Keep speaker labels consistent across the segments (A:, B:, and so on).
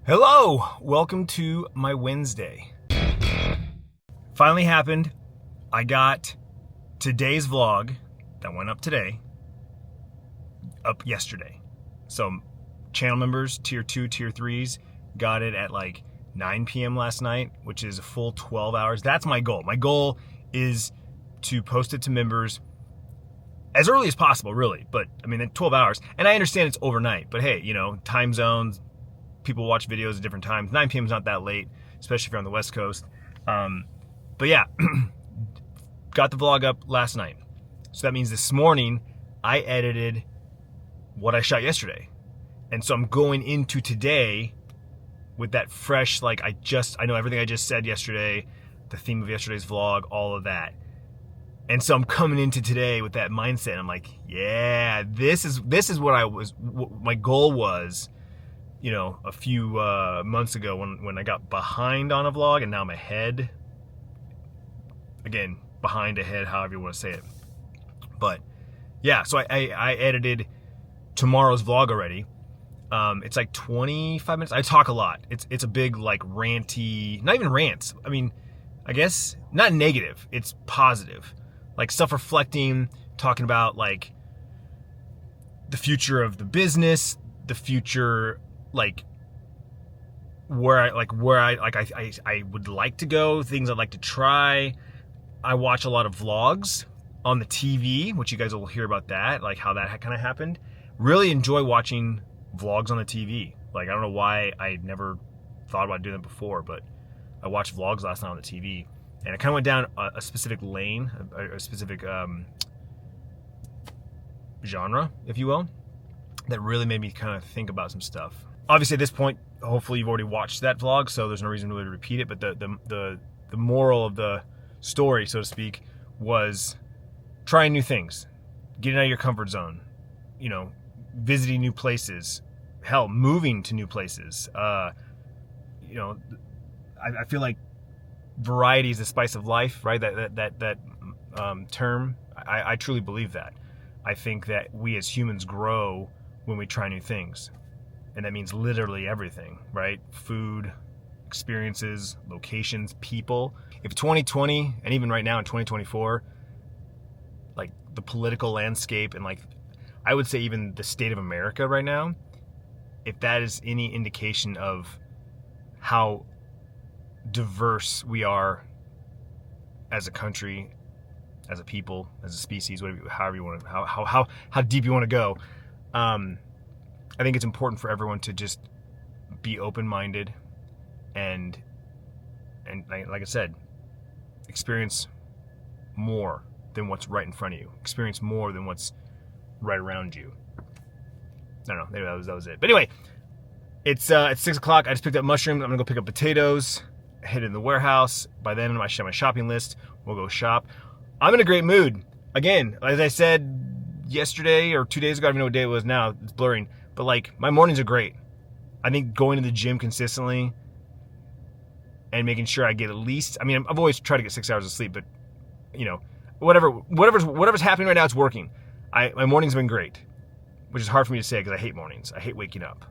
A: Hello, welcome to my Wednesday. Finally happened. I got today's vlog that went up today, up yesterday. So channel members, tier 2, tier 3s, got it at like 9 p.m. last night, which is a full 12 hours. That's my goal. My goal is to post it to members as early as possible, really. But I mean, 12 hours. And I understand it's overnight, but hey, time zones, people watch videos at different times. 9 p.m. is not that late, especially if you're on the West Coast. But yeah, got the vlog up last night. So that means this morning I edited what I shot yesterday. And so I'm going into today with that fresh, I know everything I just said yesterday, the theme of yesterday's vlog, all of that. And so I'm coming into today with that mindset. I'm like, yeah, this is what my goal was, a few months ago when I got behind on a vlog, and now I'm ahead. Again, behind, ahead, however you want to say it. But yeah, so I edited tomorrow's vlog already. It's like 25 minutes. I talk a lot. It's a big ranty, not even rants. I mean, I guess not negative. It's positive, self-reflecting, talking about the future of the business, the future, where I would like to go, things I'd like to try. I watch a lot of vlogs on the TV, which you guys will hear about that, how that kind of happened. Really enjoy watching vlogs on the TV. I don't know why I never thought about doing it before, but I watched vlogs last night on the TV, and I kind of went down a specific lane, a specific genre, if you will, that really made me kind of think about some stuff. Obviously, at this point, hopefully you've already watched that vlog, so there's no reason really to repeat it. But the moral of the story, so to speak, was trying new things, getting out of your comfort zone, visiting new places, hell, moving to new places. I feel like variety is the spice of life, right? That term. I truly believe that. I think that we as humans grow when we try new things. And that means literally everything, right? Food, experiences, locations, people. If 2020, and even right now in 2024, the political landscape and I would say even the state of America right now, if that is any indication of how diverse we are as a country, as a people, as a species, whatever, however you want to, how deep you want to go, I think it's important for everyone to just be open-minded and like I said, experience more than what's right in front of you. Experience more than what's right around you. I don't know. Maybe that was it. But anyway, it's 6 o'clock. I just picked up mushrooms. I'm gonna go pick up potatoes. Head in the warehouse. By then, I should have my shopping list. We'll go shop. I'm in a great mood. Again, as I said yesterday or 2 days ago, I don't even know what day it was now. It's blurring. But my mornings are great. I think going to the gym consistently and making sure I get at least, I've always tried to get 6 hours of sleep, but whatever's happening right now, it's working. My mornings have been great, which is hard for me to say because I hate mornings. I hate waking up,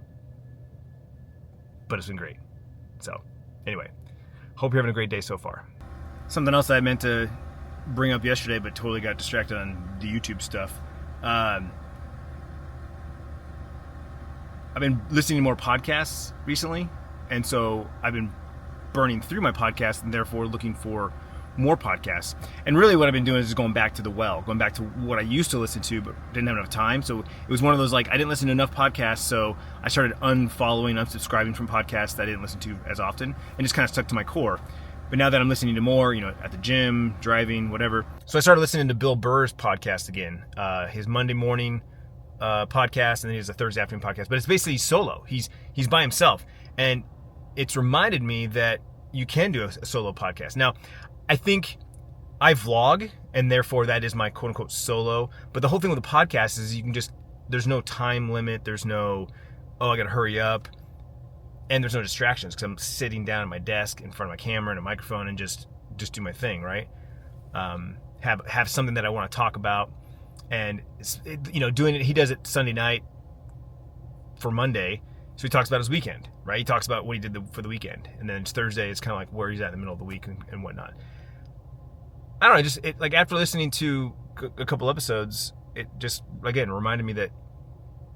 A: but it's been great. So anyway, hope you're having a great day so far. Something else I meant to bring up yesterday, but totally got distracted on the YouTube stuff. I've been listening to more podcasts recently, and so I've been burning through my podcast and therefore looking for more podcasts. And really what I've been doing is just going back to going back to what I used to listen to but didn't have enough time. So it was one of those I didn't listen to enough podcasts, so I started unsubscribing from podcasts that I didn't listen to as often and just kind of stuck to my core. But now that I'm listening to more, at the gym, driving, whatever. So I started listening to Bill Burr's podcast again, his Monday morning podcast, and then he has a Thursday afternoon podcast. But it's basically solo. He's by himself. And it's reminded me that you can do a solo podcast. Now, I think I vlog, and therefore that is my quote-unquote solo. But the whole thing with the podcast is you can there's no time limit. There's no, I got to hurry up. And there's no distractions because I'm sitting down at my desk in front of my camera and a microphone and just do my thing, right? Have something that I want to talk about. And, doing it, he does it Sunday night for Monday. So he talks about his weekend, right? He talks about what he did for the weekend. And then it's Thursday, it's kind of like where he's at in the middle of the week and whatnot. I don't know, like after listening to a couple episodes, it just, again, reminded me that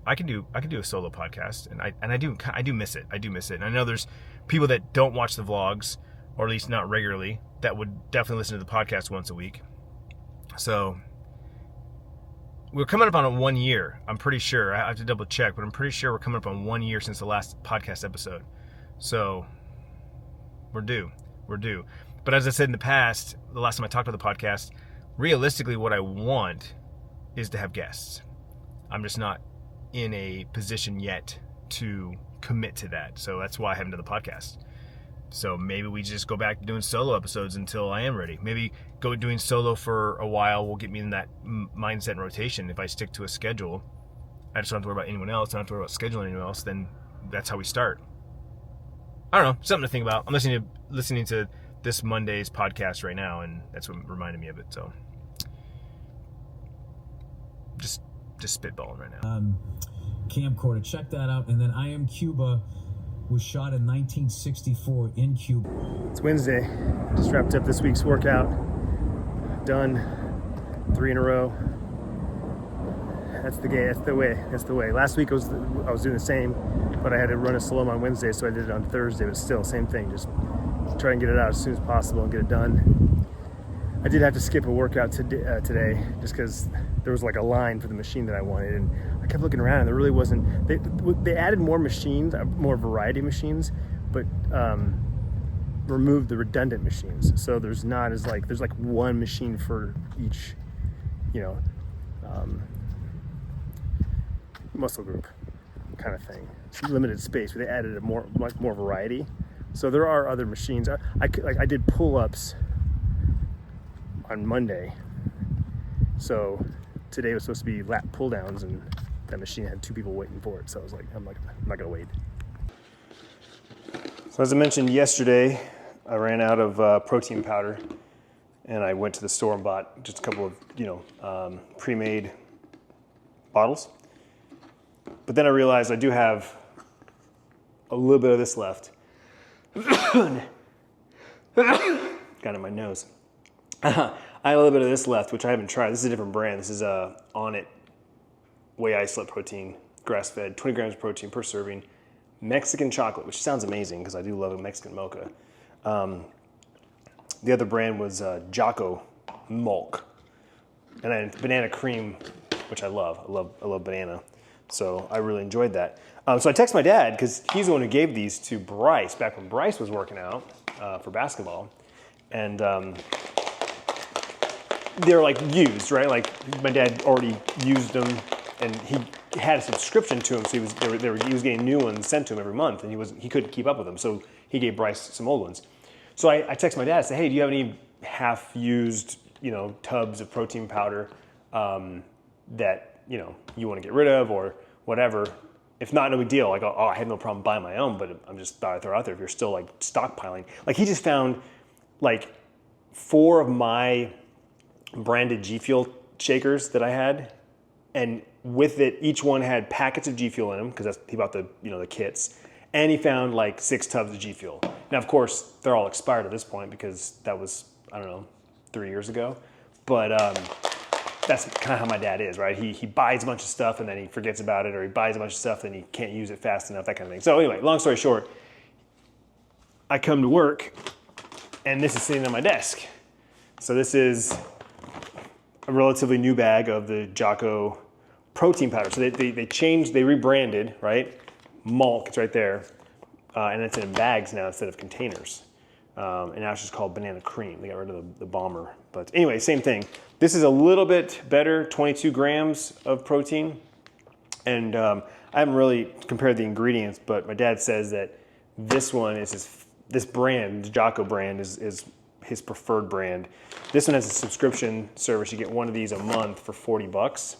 A: I can do a solo podcast, and I do miss it. I do miss it. And I know there's people that don't watch the vlogs, or at least not regularly, that would definitely listen to the podcast once a week. So we're coming up on 1 year. I'm pretty sure. I have to double check, but I'm pretty sure we're coming up on 1 year since the last podcast episode. So we're due. But as I said in the past, the last time I talked about the podcast, realistically what I want is to have guests. I'm just not in a position yet to commit to that. So that's why I haven't done the podcast. So maybe we just go back to doing solo episodes until I am ready. Maybe doing solo for a while will get me in that mindset and rotation. If I stick to a schedule, I just don't have to worry about anyone else. I don't have to worry about scheduling anyone else. Then that's how we start. I don't know, something to think about. I'm listening to this Monday's podcast right now, and that's what reminded me of it. So just spitballing right now.
B: Camcorder, check that out. And then I Am Cuba was shot in 1964 in Cuba.
A: It's Wednesday. Just wrapped up this week's workout. Done 3 in a row. That's the way. Last week I was doing the same, but I had to run a slow on Wednesday, so I did it on Thursday. But still, same thing. Just try and get it out as soon as possible and get it done. I did have to skip a workout today just because there was like a line for the machine that I wanted, and I kept looking around and there really wasn't. They added more machines, more variety of machines, but removed the redundant machines. So there's like one machine for each, muscle group kind of thing. It's limited space, but they added much more variety. So there are other machines. I did pull-ups on Monday. So today was supposed to be lat pull downs, and that machine had 2 people waiting for it. So I was like, I'm not gonna wait. So as I mentioned yesterday, I ran out of protein powder, and I went to the store and bought just a couple of pre-made bottles. But then I realized I do have a little bit of this left. Got it in my nose. I have a little bit of this left, which I haven't tried. This is a different brand. This is On It Whey Isolate Protein, grass-fed, 20 grams of protein per serving, Mexican chocolate, which sounds amazing because I do love a Mexican mocha. The other brand was Jocko Milk, and then banana cream, which I love. I love banana, so I really enjoyed that. So I texted my dad because he's the one who gave these to Bryce back when Bryce was working out for basketball, and they're like used, right? Like my dad already used them, and he had a subscription to them, so he was getting new ones sent to him every month, and he couldn't keep up with them, so he gave Bryce some old ones. So I texted my dad and said, hey, do you have any half-used, tubs of protein powder that you want to get rid of or whatever? If not, no big deal. Like, oh, I have no problem buying my own, but I'm just thought I'd throw it out there if you're still like stockpiling. Like he just found like 4 of my branded G Fuel shakers that I had, and with it, each one had packets of G Fuel in them because he bought the the kits, and he found like 6 tubs of G Fuel. Now, of course, they're all expired at this point because that was 3 years ago, but that's kind of how my dad is, right? He buys a bunch of stuff and then he forgets about it, or he buys a bunch of stuff and he can't use it fast enough, that kind of thing. So anyway, long story short, I come to work and this is sitting on my desk. So this is a relatively new bag of the Jocko protein powder. So they rebranded, right? Malk, it's right there. And it's in bags now instead of containers. And now it's just called banana cream. They got rid of the bomber. But anyway, same thing. This is a little bit better, 22 grams of protein. And I haven't really compared the ingredients, but my dad says that this one is this brand, the Jocko brand, is his preferred brand. This one has a subscription service. You get one of these a month for $40.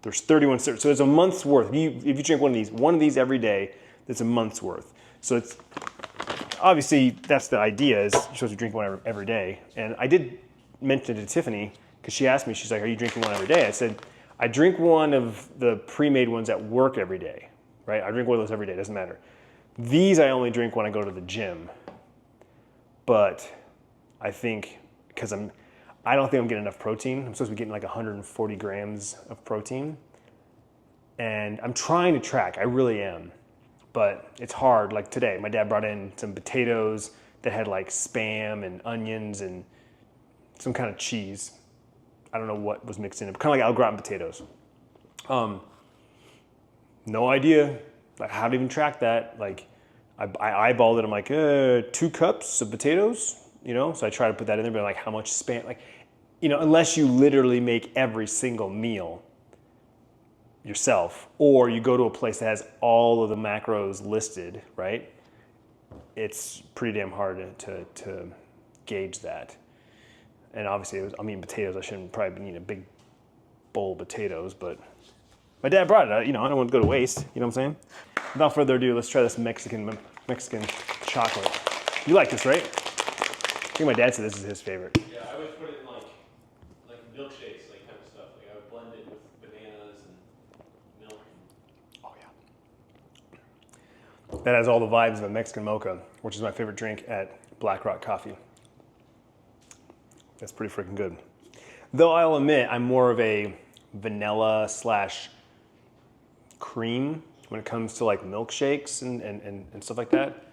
A: There's 31 servings, so it's a month's worth. If you drink one of these every day, that's a month's worth. So it's obviously that's the idea, is you're supposed to drink one every day. And I did mention it to Tiffany because she asked me, she's like, "Are you drinking one every day?" I said, I drink one of the pre-made ones at work every day, right? I drink one of those every day, doesn't matter. These I only drink when I go to the gym. But I think, because I don't think I'm getting enough protein. I'm supposed to be getting like 140 grams of protein. And I'm trying to track, I really am. But it's hard, like today, my dad brought in some potatoes that had like Spam and onions and some kind of cheese. I don't know what was mixed in it, kind of like au gratin potatoes. No idea like how to even track that. Like I eyeballed it. I'm like, 2 cups of potatoes, you know? So I try to put that in there, but like how much Spam, like, you know, unless you literally make every single meal yourself, or you go to a place that has all of the macros listed, right? It's pretty damn hard to gauge that. And obviously, I'm eating potatoes. I shouldn't probably be eating a big bowl of potatoes, but my dad brought it. You know, I don't want to go to waste. You know what I'm saying? Without further ado, let's try this Mexican chocolate. You like this, right? I think my dad said this is his favorite.
C: Yeah, I would put it in like milkshakes, like kind of stuff. Like I would blend it with bananas and milk.
A: Oh yeah. That has all the vibes of a Mexican mocha, which is my favorite drink at Black Rock Coffee. That's pretty freaking good. Though I'll admit, I'm more of a vanilla / cream when it comes to like milkshakes and stuff like that.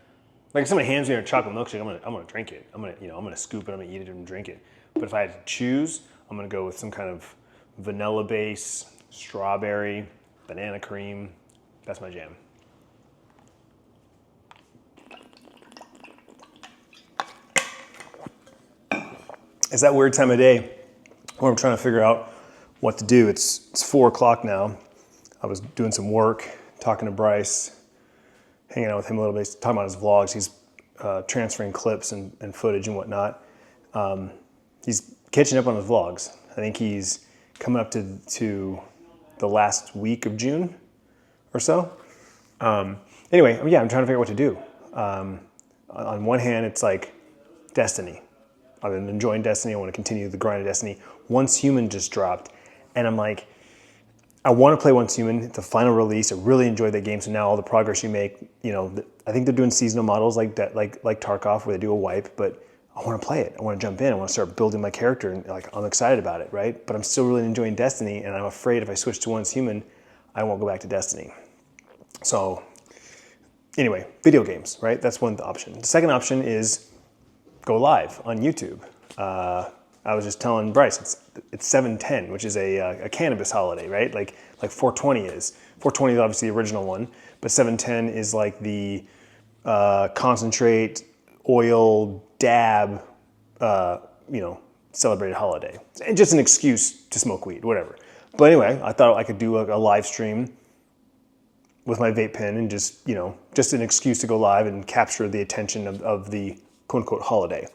A: Like if somebody hands me a chocolate milkshake, I'm gonna drink it. I'm gonna scoop it, I'm gonna eat it and drink it. But if I had to choose, I'm gonna go with some kind of vanilla base, strawberry, banana cream. That's my jam. It's that weird time of day where I'm trying to figure out what to do. It's 4 o'clock now. I was doing some work, talking to Bryce, hanging out with him a little bit, talking about his vlogs. He's transferring clips and footage and whatnot. He's catching up on his vlogs. I think he's coming up to the last week of June or so. Anyway, yeah, I'm trying to figure out what to do. On one hand, it's like Destiny. I've been enjoying Destiny. I want to continue the grind of Destiny. Once Human just dropped, and I'm like, I want to play Once Human. It's the final release. I really enjoyed that game. So now all the progress you make, you know, I think they're doing seasonal models like that, like Tarkov, where they do a wipe. But I want to play it. I want to jump in. I want to start building my character, and like I'm excited about it, right? But I'm still really enjoying Destiny, and I'm afraid if I switch to Once Human, I won't go back to Destiny. So anyway, video games, right? That's one option. The second option is go live on YouTube. I was just telling Bryce, it's 7/10, which is a cannabis holiday, right? Like 420 is. 420 is obviously the original one, but 7/10 is like the concentrate, oil, dab, celebrated holiday. And just an excuse to smoke weed, whatever. But anyway, I thought I could do a live stream with my vape pen and just an excuse to go live and capture the attention of the quote unquote holiday.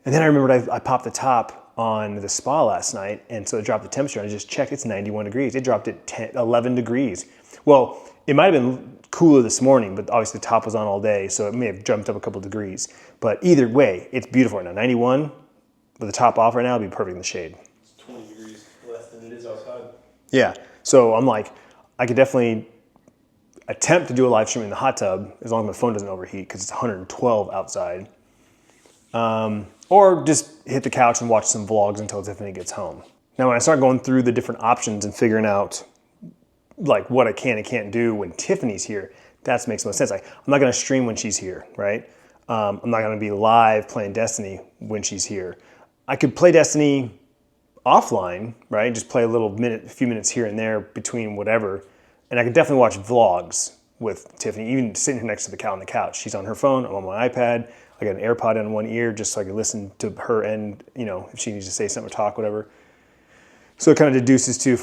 A: And then I remembered I popped the top on the spa last night, and so it dropped the temperature. I just checked, it's 91 degrees. It dropped it 11 degrees. Well, it might have been cooler this morning, but obviously the top was on all day, so it may have jumped up a couple degrees. But either way, it's beautiful right now. 91 with the top off right now would be perfect in the shade.
C: It's 20 degrees less than it is outside.
A: Yeah, so I'm like, I could definitely attempt to do a live stream in the hot tub as long as my phone doesn't overheat because it's 112 outside. Or just hit the couch and watch some vlogs until Tiffany gets home. Now, when I start going through the different options and figuring out like what I can and can't do when Tiffany's here, that makes most sense. I'm not going to stream when she's here, right? I'm not going to be live playing Destiny when she's here. I could play Destiny offline, right? Just play a few minutes here and there between whatever. And I could definitely watch vlogs with Tiffany, even sitting here next to on the couch. She's on her phone, I'm on my iPad. I got an AirPod in one ear just so I can listen to her and, if she needs to say something or talk, whatever. So it kind of deduces to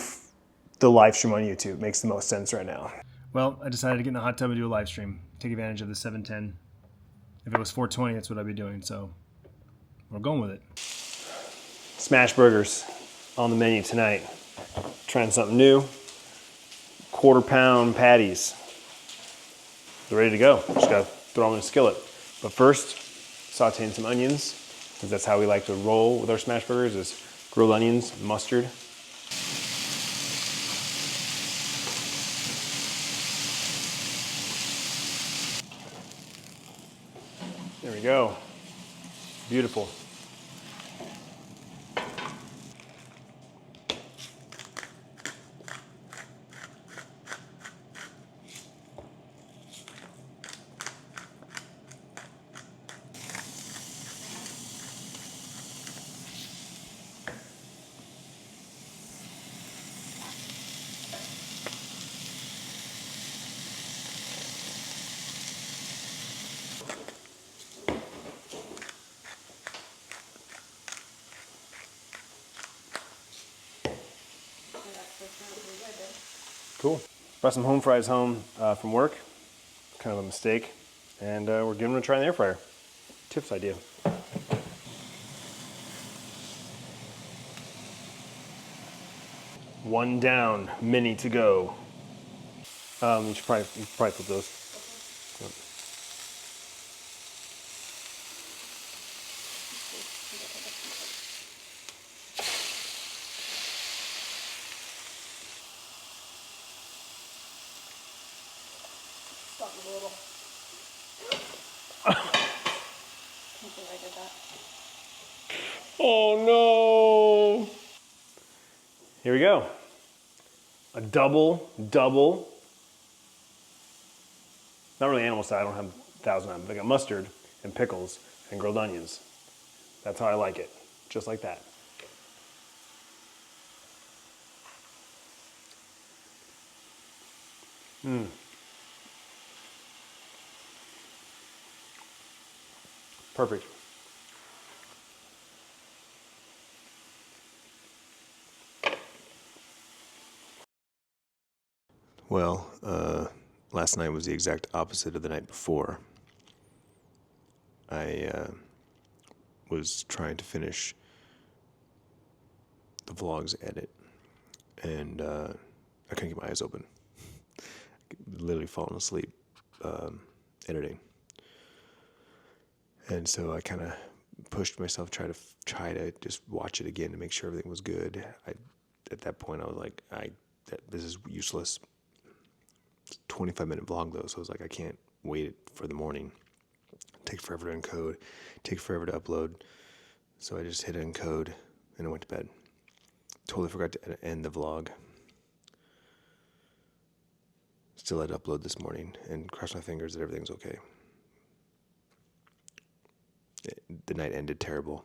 A: the live stream on YouTube. Makes the most sense right now. Well, I decided to get in the hot tub and do a live stream. Take advantage of the 710. If it was 420, that's what I'd be doing. So we're going with it. Smash burgers on the menu tonight. Trying something new. 1/4 pound patties. They're ready to go. Just gotta throw them in a skillet. But first, sauteing some onions, because that's how we like to roll with our smash burgers, is grilled onions, mustard. There we go. Beautiful. Cool. Brought some home fries home from work. Kind of a mistake. And we're giving them a try in the air fryer. Tiff's idea. One down, many to go. You should probably flip those.
D: A little. Can't believe I did that.
A: Oh no! Here we go. A double. Not really animal style, I don't have 1,000 of them. But I got mustard and pickles and grilled onions. That's how I like it. Just like that. Perfect. Well, last night was the exact opposite of the night before. I was trying to finish the vlog's edit, and I couldn't get my eyes open. Literally falling asleep editing. And so I kind of pushed myself, try to just watch it again to make sure everything was good. At that point I was like, this is useless. 25-minute vlog though, so I was like, I can't wait for the morning. Take forever to encode, take forever to upload. So I just hit encode and I went to bed. Totally forgot to end the vlog. Still had to upload this morning and cross my fingers that everything's okay. The night ended terrible.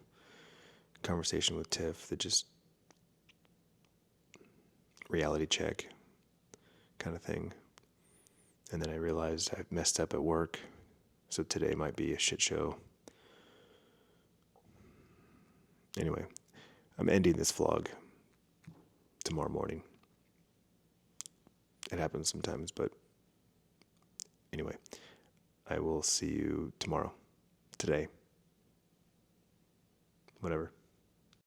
A: Conversation with Tiff that just reality check kind of thing. And then I realized I messed up at work, so today might be a shit show. Anyway, I'm ending this vlog tomorrow morning. It happens sometimes, but anyway, I will see you tomorrow, today, whatever.